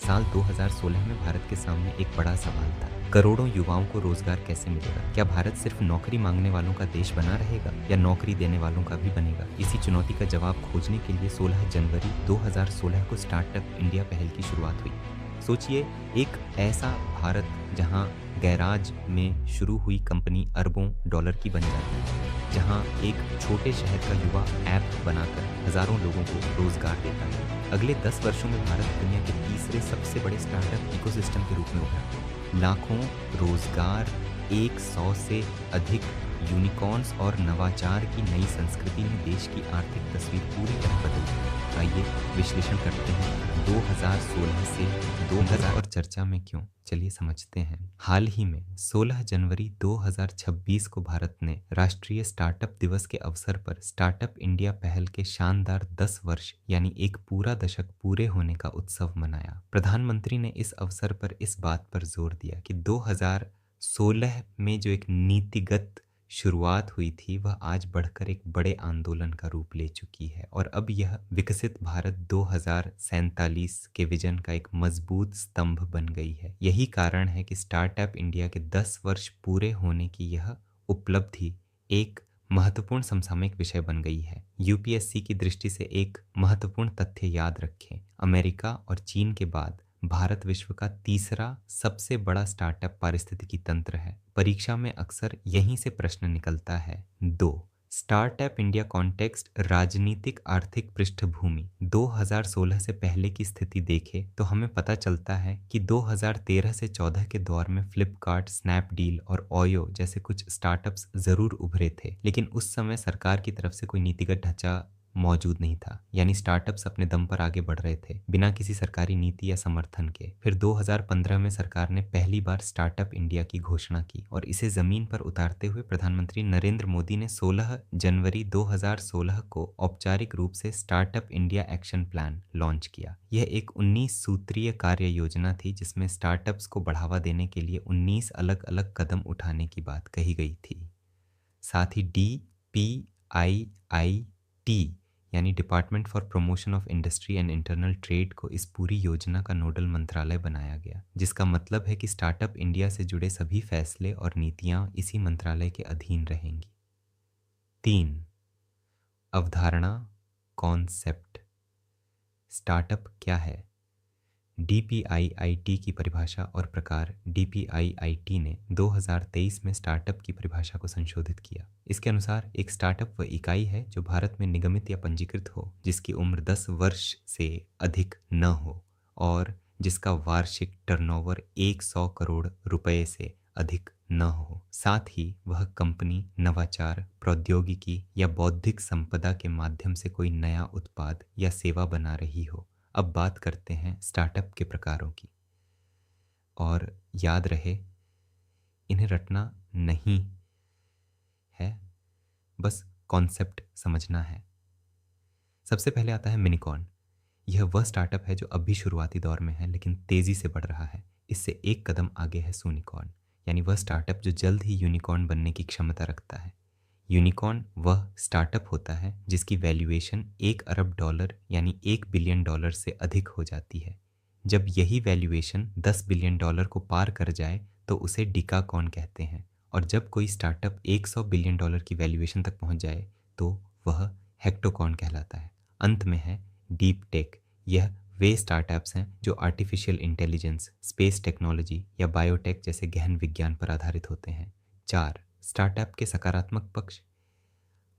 साल 2016 में भारत के सामने एक बड़ा सवाल था। करोड़ों युवाओं को रोजगार कैसे मिलेगा? क्या भारत सिर्फ नौकरी मांगने वालों का देश बना रहेगा या नौकरी देने वालों का भी बनेगा? इसी चुनौती का जवाब खोजने के लिए 16 जनवरी 2016 को स्टार्टअप इंडिया पहल की शुरुआत हुई। सोचिए, एक ऐसा भारत जहां गैराज में शुरू हुई कंपनी अरबों डॉलर की बन जाती है, जहां एक छोटे शहर का युवा ऐप बनाकर हजारों लोगों को रोजगार देता है। अगले 10 वर्षों में भारत दुनिया के तीसरे सबसे बड़े स्टार्टअप इकोसिस्टम के रूप में उभरा। लाखों रोजगार, 100 से अधिक यूनिकॉर्न्स और नवाचार की नई संस्कृति ने देश की आर्थिक तस्वीर पूरी तरह बदल दी। आइए विश्लेषण करते हैं 2016 से 2000 और चर्चा में क्यों, चलिए समझते हैं। हाल ही में 16 जनवरी 2026 को भारत ने राष्ट्रीय स्टार्टअप दिवस के अवसर पर स्टार्टअप इंडिया पहल के शानदार 10 वर्ष यानी एक पूरा दशक पूरे होने का उत्सव मनाया। प्रधानमंत्री ने इस अवसर पर इस बात पर जोर दिया कि 2016 में जो एक नीतिगत शुरुआत हुई थी वह आज बढ़कर एक बड़े आंदोलन का रूप ले चुकी है और अब यह विकसित भारत 2047 के विजन का एक मजबूत स्तंभ बन गई है। यही कारण है कि स्टार्टअप इंडिया के 10 वर्ष पूरे होने की यह उपलब्धि एक महत्वपूर्ण समसामयिक विषय बन गई है। यूपीएससी की दृष्टि से एक महत्वपूर्ण तथ्य याद रखें, अमेरिका और चीन के बाद भारत विश्व का तीसरा सबसे बड़ा स्टार्टअप पारिस्थितिकी तंत्र है। परीक्षा में अक्सर यहीं से प्रश्न निकलता है। 2, स्टार्टअप इंडिया कॉन्टेक्स्ट, राजनीतिक आर्थिक पृष्ठभूमि। 2016 से पहले की स्थिति देखें तो हमें पता चलता है कि 2013 से 14 के दौर में फ्लिपकार्ट, स्नैपडील और ओयो जैसे कुछ स्टार्टअप्स जरूर उभरे थे, लेकिन उस समय सरकार की तरफ से कोई नीतिगत ढांचा मौजूद नहीं था, यानी स्टार्टअप्स अपने दम पर आगे बढ़ रहे थे बिना किसी सरकारी नीति या समर्थन के। फिर 2015 में सरकार ने पहली बार स्टार्टअप इंडिया की घोषणा की और इसे जमीन पर उतारते हुए प्रधानमंत्री नरेंद्र मोदी ने 16 जनवरी 2016 को औपचारिक रूप से startup India action plan launch किया। यह एक 19 सूत्रीय कार्य योजना थी जिसमें स्टार्टअप्स को बढ़ावा देने के लिए 19 अलग अलग कदम उठाने की बात कही गई थी। साथ ही DPIIT यानी department for promotion of industry and internal trade को इस पूरी योजना का नोडल मंत्रालय बनाया गया, जिसका मतलब है कि स्टार्टअप इंडिया से जुड़े सभी फैसले और नीतियां इसी मंत्रालय के अधीन रहेंगी। 3, अवधारणा, कॉन्सेप्ट। स्टार्टअप क्या है? DPIIT की परिभाषा और प्रकार। DPIIT ने 2023 में स्टार्टअप की परिभाषा को संशोधित किया। इसके अनुसार एक स्टार्टअप वह इकाई है जो भारत में निगमित या पंजीकृत हो, जिसकी उम्र 10 वर्ष से अधिक न हो और जिसका वार्षिक टर्नओवर 100 करोड़ रुपए से अधिक न हो। साथ ही वह कंपनी नवाचार, प्रौद्योगिकी या बौद्धिक संपदा के माध्यम से कोई नया उत्पाद या सेवा बना रही हो। अब बात करते हैं स्टार्टअप के प्रकारों की, और याद रहे इन्हें रटना नहीं है, बस कॉन्सेप्ट समझना है। सबसे पहले आता है मिनिकॉर्न। यह वह स्टार्टअप है जो अब भी शुरुआती दौर में है लेकिन तेजी से बढ़ रहा है। इससे एक कदम आगे है सूनिकॉर्न, यानी वह स्टार्टअप जो जल्द ही यूनिकॉर्न बनने की क्षमता रखता है। यूनिकॉर्न वह स्टार्टअप होता है जिसकी वैल्यूएशन 1 अरब डॉलर यानी 1 बिलियन डॉलर से अधिक हो जाती है। जब यही वैल्यूएशन 10 बिलियन डॉलर को पार कर जाए तो उसे डिकाकॉर्न कहते हैं, और जब कोई स्टार्टअप 100 बिलियन डॉलर की वैल्यूएशन तक पहुंच जाए तो वह हेक्टोकॉर्न कहलाता है। अंत में है डीप टेक। यह वे स्टार्टअप्स हैं जो आर्टिफिशियल इंटेलिजेंस, स्पेस टेक्नोलॉजी या बायोटेक जैसे गहन विज्ञान पर आधारित होते हैं। 4, स्टार्टअप के सकारात्मक पक्ष।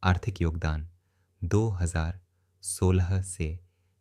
आर्थिक योगदान। 2016 से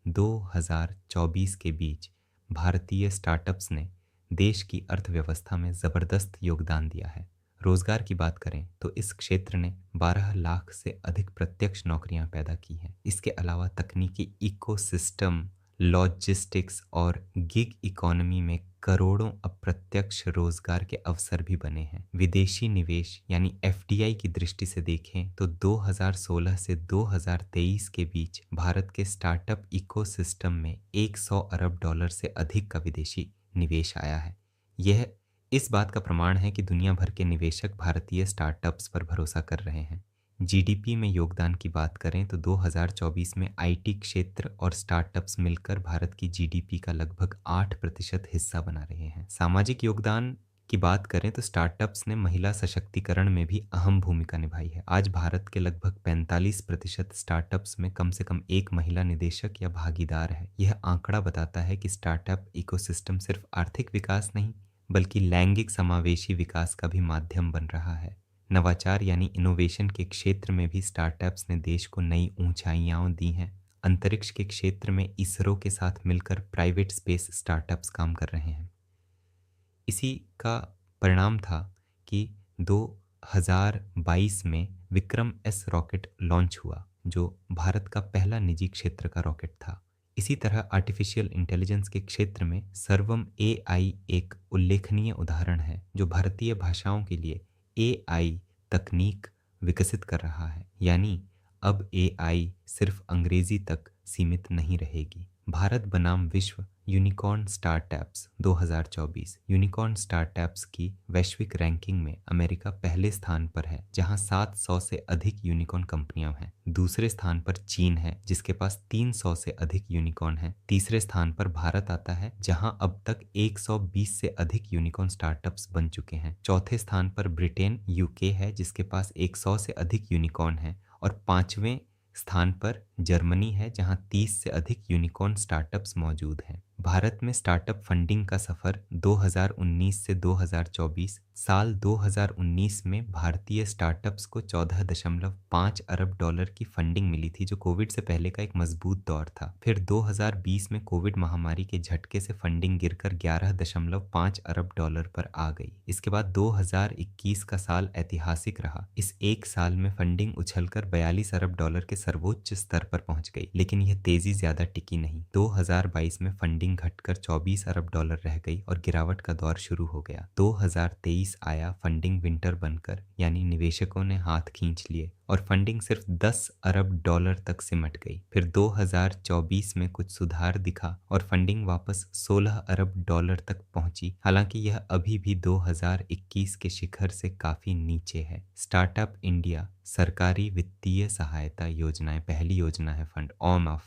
2024 के बीच भारतीय स्टार्टअप्स ने देश की अर्थव्यवस्था में ज़बरदस्त योगदान दिया है। रोजगार की बात करें तो इस क्षेत्र ने 12 लाख से अधिक प्रत्यक्ष नौकरियां पैदा की हैं। इसके अलावा तकनीकी इकोसिस्टम, लॉजिस्टिक्स और गिग इकोनॉमी में करोड़ों अप्रत्यक्ष रोजगार के अवसर भी बने हैं। विदेशी निवेश यानी FDI की दृष्टि से देखें तो 2016 से 2023 के बीच भारत के स्टार्टअप इकोसिस्टम में 100 अरब डॉलर से अधिक का विदेशी निवेश आया है। यह इस बात का प्रमाण है कि दुनिया भर के निवेशक भारतीय स्टार्टअप्स पर भरोसा कर रहे हैं। जीडीपी में योगदान की बात करें तो 2024 में आईटी क्षेत्र और स्टार्टअप्स मिलकर भारत की जीडीपी का लगभग 8% हिस्सा बना रहे हैं। सामाजिक योगदान की बात करें तो स्टार्टअप्स ने महिला सशक्तिकरण में भी अहम भूमिका निभाई है। आज भारत के लगभग 45% स्टार्टअप्स में कम से कम एक महिला निदेशक या भागीदार है। यह आंकड़ा बताता है कि स्टार्टअप इकोसिस्टम सिर्फ आर्थिक विकास नहीं, बल्कि लैंगिक समावेशी विकास का भी माध्यम बन रहा है। नवाचार यानी इनोवेशन के क्षेत्र में भी स्टार्टअप्स ने देश को नई ऊंचाइयां दी हैं। अंतरिक्ष के क्षेत्र में इसरो के साथ मिलकर प्राइवेट स्पेस स्टार्टअप्स काम कर रहे हैं। इसी का परिणाम था कि 2022 में विक्रम एस रॉकेट लॉन्च हुआ, जो भारत का पहला निजी क्षेत्र का रॉकेट था। इसी तरह आर्टिफिशियल इंटेलिजेंस के क्षेत्र में सर्वम एआई एक उल्लेखनीय उदाहरण है, जो भारतीय भाषाओं के लिए एआई तकनीक विकसित कर रहा है। यानी अब एआई सिर्फ अंग्रेजी तक सीमित नहीं रहेगी। भारत बनाम विश्व यूनिकॉर्न स्टार्टअप्स 2024। यूनिकॉर्न स्टार्टअप्स की वैश्विक रैंकिंग में अमेरिका पहले स्थान पर है, जहां 700 से अधिक यूनिकॉर्न कंपनियां हैं। दूसरे स्थान पर चीन है, जिसके पास 300 से अधिक यूनिकॉर्न हैं। तीसरे स्थान पर भारत आता है, जहां अब तक 120 से अधिक यूनिकॉर्न स्टार्टअप्स बन चुके हैं। चौथे स्थान पर ब्रिटेन यूके है, जिसके पास 100 से अधिक यूनिकॉर्न है। और पांचवें स्थान पर जर्मनी है, जहां 30 से अधिक यूनिकॉर्न स्टार्टअप्स मौजूद हैं। भारत में स्टार्टअप फंडिंग का सफर 2019 से 2024। साल 2019 में भारतीय स्टार्टअप्स को 14.5 अरब डॉलर की फंडिंग मिली थी, जो कोविड से पहले का एक मजबूत दौर था। फिर 2020 में कोविड महामारी के झटके से फंडिंग गिरकर 11.5 अरब डॉलर पर आ गई। इसके बाद 2021 का साल ऐतिहासिक रहा। इस एक साल में फंडिंग उछलकर 42 अरब डॉलर के सर्वोच्च स्तर पर पहुंच गई, लेकिन यह तेजी ज्यादा टिकी नहीं। 2022 में फंडिंग घटकर 24 अरब डॉलर रह गई और गिरावट का दौर शुरू हो गया। 2023 आया फंडिंग विंटर बनकर, यानी निवेशकों ने हाथ खींच लिए और फंडिंग सिर्फ 10 अरब डॉलर तक सिमट गई। फिर 2024 में कुछ सुधार दिखा और फंडिंग वापस 16 अरब डॉलर तक पहुंची। हालांकि यह अभी भी 2021 के शिखर से काफी नीचे है। स्टार्टअप इंडिया सरकारी वित्तीय सहायता योजनाएं पहली योजना है फंड ऑम ऑफ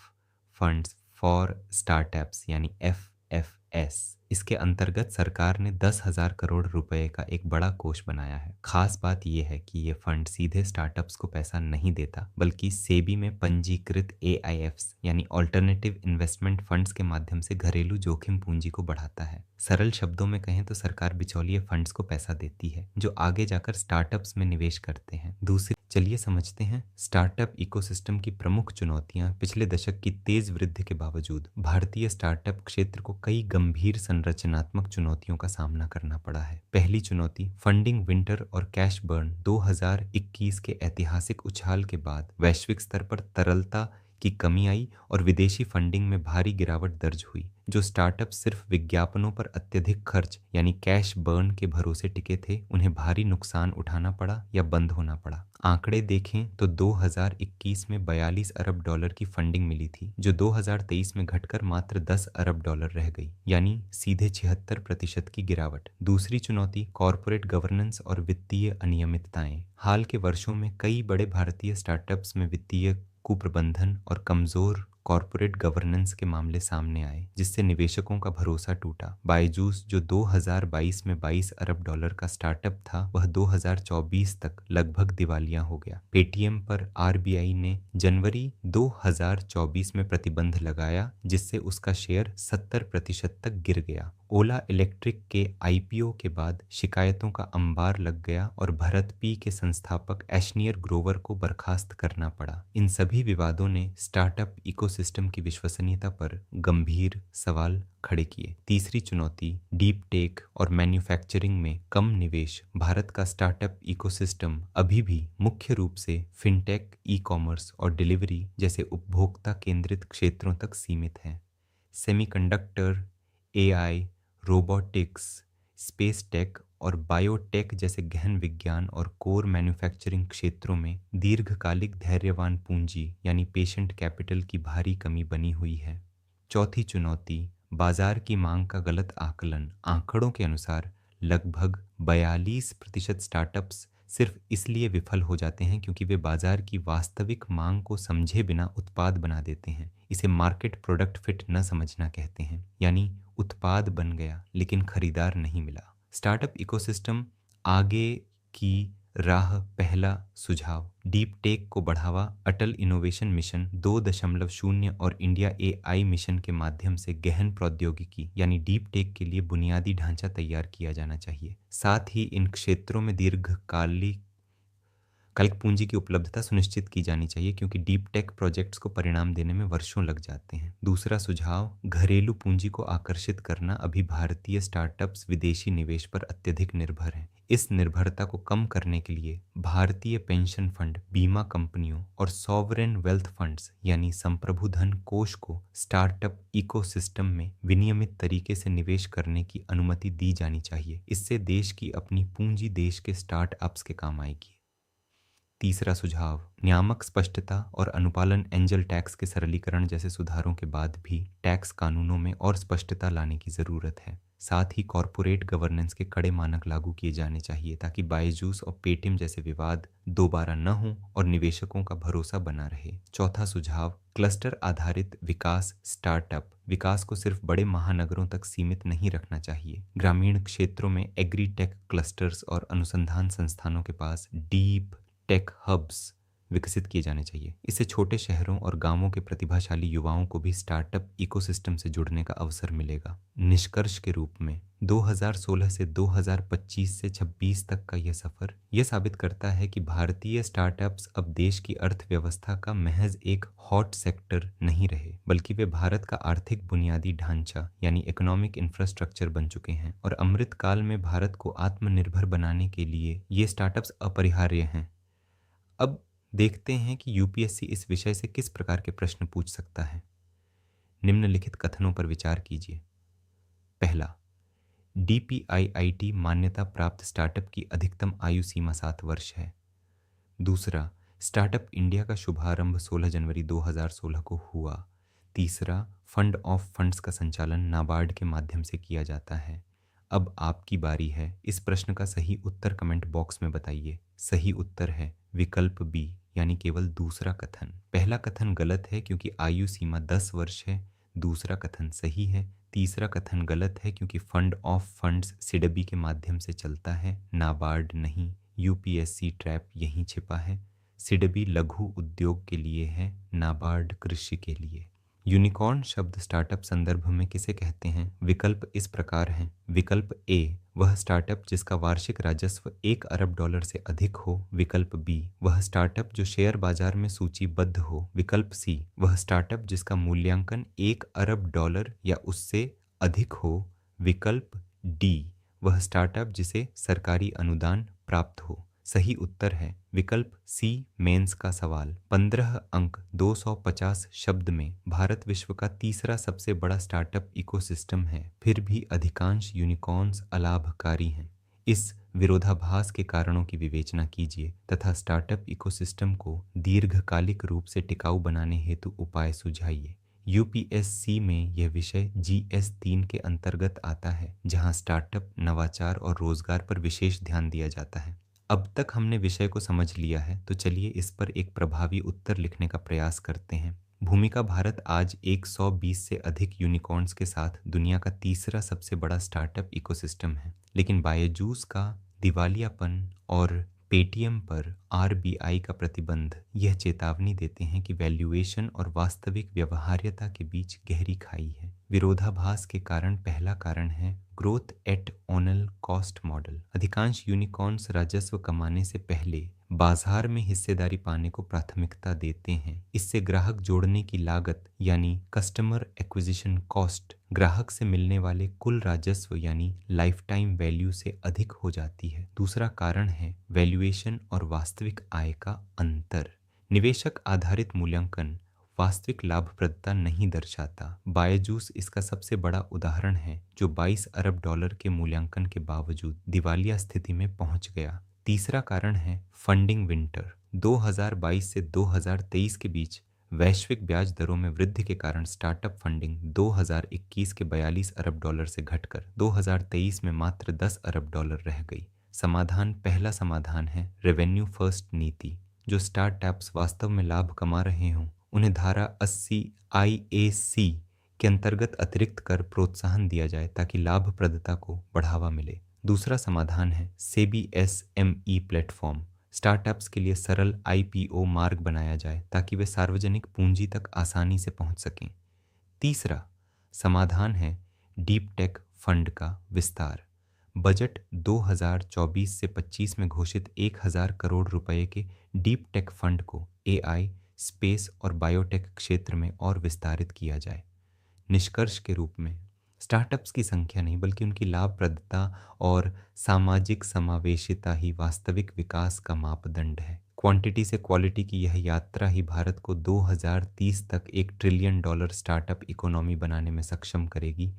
फंड्स फॉर स्टार्टअप्स यानी FFS। इसके अंतर्गत सरकार ने 10,000 करोड़ रुपए का एक बड़ा कोष बनाया है। खास बात यह है कि यह फंड सीधे स्टार्टअप्स को पैसा नहीं देता, बल्कि सेबी में पंजीकृत AIFs यानी ऑल्टरनेटिव इन्वेस्टमेंट फंड्स के माध्यम से घरेलू जोखिम पूंजी को बढ़ाता है। सरल शब्दों में कहें तो सरकार बिचौलिए फंड्स को पैसा देती है, जो आगे जाकर स्टार्टअप्स में निवेश करते हैं। दूसरी चलिए समझते हैं स्टार्टअप इकोसिस्टम की प्रमुख चुनौतियां। पिछले दशक की तेज वृद्धि के बावजूद भारतीय स्टार्टअप क्षेत्र को कई गंभीर संरचनात्मक चुनौतियों का सामना करना पड़ा है। पहली चुनौती फंडिंग विंटर और कैश बर्न। 2021 के ऐतिहासिक उछाल के बाद वैश्विक स्तर पर तरलता की कमी आई और विदेशी फंडिंग में भारी गिरावट दर्ज हुई। जो स्टार्टअप सिर्फ विज्ञापनों पर अत्यधिक खर्च यानी कैश बर्न के भरोसे टिके थे, उन्हें भारी नुकसान उठाना पड़ा या बंद होना पड़ा। आंकड़े देखें तो 2021 में 42 अरब डॉलर की फंडिंग मिली थी, जो 2023 में घटकर मात्र 10 अरब डॉलर रह गई, यानी सीधे 76% की गिरावट। दूसरी चुनौती कॉरपोरेट गवर्नेंस और वित्तीय अनियमितताएं। हाल के वर्षों में कई बड़े भारतीय स्टार्टअप्स में वित्तीय कुप्रबंधन और कमजोर कॉरपोरेट गवर्नेंस के मामले सामने आए, जिससे निवेशकों का भरोसा टूटा। बायजूस जो 2022 में 22 अरब डॉलर का स्टार्टअप था, वह 2024 तक लगभग दिवालिया हो गया। पेटीएम पर RBI ने जनवरी 2024 में प्रतिबंध लगाया, जिससे उसका शेयर 70% तक गिर गया। ओला इलेक्ट्रिक के IPO के बाद शिकायतों का अंबार लग गया और भरत पी के संस्थापक एशनियर ग्रोवर को बर्खास्त करना पड़ा। इन सभी विवादों ने स्टार्टअप इकोसिस्टम की विश्वसनीयता पर गंभीर सवाल खड़े किए। तीसरी चुनौती डीप टेक और मैन्युफैक्चरिंग में कम निवेश। भारत का स्टार्टअप इकोसिस्टम अभी भी मुख्य रूप से फिनटेक, ई-कॉमर्स और डिलीवरी जैसे उपभोक्ता केंद्रित क्षेत्रों तक सीमित है। Semiconductor, AI, robotics, space tech और बायोटेक जैसे गहन विज्ञान और कोर मैन्युफैक्चरिंग क्षेत्रों में दीर्घकालिक धैर्यवान पूंजी यानी पेशेंट कैपिटल की भारी कमी बनी हुई है। चौथी चुनौती बाजार की मांग का गलत आकलन। आंकड़ों के अनुसार लगभग 42% स्टार्टअप्स सिर्फ इसलिए विफल हो जाते हैं क्योंकि वे बाजार की वास्तविक मांग को समझे बिना उत्पाद बना देते हैं। इसे मार्केट प्रोडक्ट फिट न समझना कहते हैं, यानी उत्पाद बन गया लेकिन खरीदार नहीं मिला। स्टार्टअप इकोसिस्टम आगे की राह। पहला सुझाव, डीप टेक को बढ़ावा। अटल इनोवेशन मिशन 2.0 और इंडिया एआई मिशन के माध्यम से गहन प्रौद्योगिकी यानी डीप टेक के लिए बुनियादी ढांचा तैयार किया जाना चाहिए। साथ ही इन क्षेत्रों में दीर्घकालिक पूंजी की उपलब्धता सुनिश्चित की जानी चाहिए क्योंकि डीप टेक प्रोजेक्ट्स को परिणाम देने में वर्षों लग जाते हैं। दूसरा सुझाव, घरेलू पूंजी को आकर्षित करना। अभी भारतीय स्टार्टअप्स विदेशी निवेश पर अत्यधिक निर्भर हैं। इस निर्भरता को कम करने के लिए भारतीय पेंशन फंड, बीमा कंपनियों और सॉवरेन वेल्थ फंड्स यानी संप्रभु धन कोष को स्टार्टअप इकोसिस्टम में विनियमित तरीके से निवेश करने की अनुमति दी जानी चाहिए। इससे देश की अपनी पूंजी देश के स्टार्टअप्स के काम आएगी। तीसरा सुझाव, नियामक स्पष्टता और अनुपालन। एंजल टैक्स के सरलीकरण जैसे सुधारों के बाद भी टैक्स कानूनों में और स्पष्टता लाने की ज़रूरत है। साथ ही कॉरपोरेट गवर्नेंस के कड़े मानक लागू किए जाने चाहिए ताकि बायजूस और पेटीएम जैसे विवाद दोबारा न हों और निवेशकों का भरोसा बना रहे। चौथा सुझाव, क्लस्टर आधारित विकास। स्टार्टअप विकास को सिर्फ बड़े महानगरों तक सीमित नहीं रखना चाहिए। ग्रामीण क्षेत्रों में एग्री टेक क्लस्टर्स और अनुसंधान संस्थानों के पास डीप टेक हब्स विकसित किए जाने चाहिए। इससे छोटे शहरों और गांवों के प्रतिभाशाली युवाओं को भी स्टार्टअप इकोसिस्टम से जुड़ने का अवसर मिलेगा। निष्कर्ष के रूप में 2016 से 2025 से 26 तक का यह सफर यह साबित करता है कि भारतीय स्टार्टअप्स अब देश की अर्थव्यवस्था का महज एक हॉट सेक्टर नहीं रहे, बल्कि वे भारत का आर्थिक बुनियादी ढांचा यानी इकोनॉमिक इंफ्रास्ट्रक्चर बन चुके हैं। और अमृत काल में भारत को आत्मनिर्भर बनाने के लिए ये स्टार्टअप्स अपरिहार्य हैं। अब देखते हैं कि यूपीएससी इस विषय से किस प्रकार के प्रश्न पूछ सकता है। निम्नलिखित कथनों पर विचार कीजिए। पहला, डीपीआईआईटी मान्यता प्राप्त स्टार्टअप की अधिकतम आयु सीमा 7 वर्ष है। दूसरा, स्टार्टअप इंडिया का शुभारंभ 16 जनवरी 2016 को हुआ। तीसरा, फंड ऑफ फंड्स का संचालन नाबार्ड के माध्यम से किया जाता है। अब आपकी बारी है। इस प्रश्न का सही उत्तर कमेंट बॉक्स में बताइए। सही उत्तर है विकल्प बी यानी केवल दूसरा कथन। पहला कथन गलत है क्योंकि आयु सीमा 10 वर्ष है। दूसरा कथन सही है। तीसरा कथन गलत है क्योंकि फंड ऑफ फंड्स सिडबी के माध्यम से चलता है, नाबार्ड नहीं। यूपीएससी ट्रैप यहीं छिपा है। सिडबी लघु उद्योग के लिए है, नाबार्ड कृषि के लिए। यूनिकॉर्न शब्द स्टार्टअप संदर्भ में किसे कहते हैं? विकल्प इस प्रकार हैं। विकल्प ए, वह स्टार्टअप जिसका वार्षिक राजस्व $1 अरब से अधिक हो। विकल्प बी, वह स्टार्टअप जो शेयर बाजार में सूचीबद्ध हो। विकल्प सी, वह स्टार्टअप जिसका मूल्यांकन $1 अरब या उससे अधिक हो। विकल्प डी, वह स्टार्टअप जिसे सरकारी अनुदान प्राप्त हो। सही उत्तर है विकल्प सी, मेंस का सवाल। 15 अंक 250 शब्द में भारत विश्व का तीसरा सबसे बड़ा स्टार्टअप इकोसिस्टम है, फिर भी अधिकांश यूनिकॉर्न्स अलाभकारी हैं। इस विरोधाभास के कारणों की विवेचना कीजिए तथा स्टार्टअप इकोसिस्टम को दीर्घकालिक रूप से टिकाऊ बनाने हेतु उपाय सुझाइए। यूपीएससी में यह विषय GS3 के अंतर्गत आता है, जहां स्टार्टअप, नवाचार और रोजगार पर विशेष ध्यान दिया जाता है। अब तक हमने विषय को समझ लिया है, तो चलिए इस पर एक प्रभावी उत्तर लिखने का प्रयास करते हैं। भूमिका भारत आज 120 से अधिक यूनिकॉर्न्स के साथ दुनिया का तीसरा सबसे बड़ा स्टार्टअप इकोसिस्टम है, लेकिन बायजूस का दिवालियापन और पेटीएम पर RBI का प्रतिबंध यह चेतावनी देते हैं कि वैल्यूएशन और वास्तविक व्यवहार्यता के बीच गहरी खाई है। विरोधाभास के कारण पहला कारण है ग्रोथ एट ऑनल कॉस्ट मॉडल। अधिकांश यूनिकॉर्न्स राजस्व कमाने से पहले बाजार में हिस्सेदारी पाने को प्राथमिकता देते हैं। इससे ग्राहक जोड़ने की लागत यानी कस्टमर एक्विजिशन कॉस्ट ग्राहक से मिलने वाले कुल राजस्व यानी लाइफ टाइम वैल्यू से अधिक हो जाती है। दूसरा कारण है वैल्यूएशन और वास्तविक आय का अंतर। निवेशक आधारित मूल्यांकन वास्तविक लाभप्रदता नहीं दर्शाता। बायजूस इसका सबसे बड़ा उदाहरण है, जो $22 अरब के मूल्यांकन के बावजूद दिवालिया स्थिति में पहुंच गया। तीसरा कारण है फंडिंग विंटर। 2022 से 2023 के बीच वैश्विक ब्याज दरों में वृद्धि के कारण स्टार्टअप फंडिंग 2021 के $42 अरब से घटकर 2023 में मात्र $10 अरब रह गई। पहला समाधान है रेवेन्यू फर्स्ट नीति। जो स्टार्टअप्स वास्तव में लाभ कमा रहे हों उन्हें धारा 80 IAC के अंतर्गत अतिरिक्त कर प्रोत्साहन दिया जाए ताकि लाभप्रदता को बढ़ावा मिले। दूसरा समाधान है सेबी SME प्लेटफॉर्म। स्टार्टअप्स के लिए सरल IPO मार्ग बनाया जाए ताकि वे सार्वजनिक पूंजी तक आसानी से पहुंच सकें। तीसरा समाधान है डीप टेक फंड का विस्तार। बजट 2024 से 25 में घोषित 1000 करोड़ रुपए के डीप टेक फंड को AI, स्पेस और बायोटेक क्षेत्र में और विस्तारित किया जाए। निष्कर्ष के रूप में स्टार्टअप्स की संख्या नहीं बल्कि उनकी लाभप्रदता और सामाजिक समावेशिता ही वास्तविक विकास का मापदंड है। क्वांटिटी से क्वालिटी की यह यात्रा ही भारत को 2030 तक $1 ट्रिलियन स्टार्टअप इकोनॉमी बनाने में सक्षम करेगी,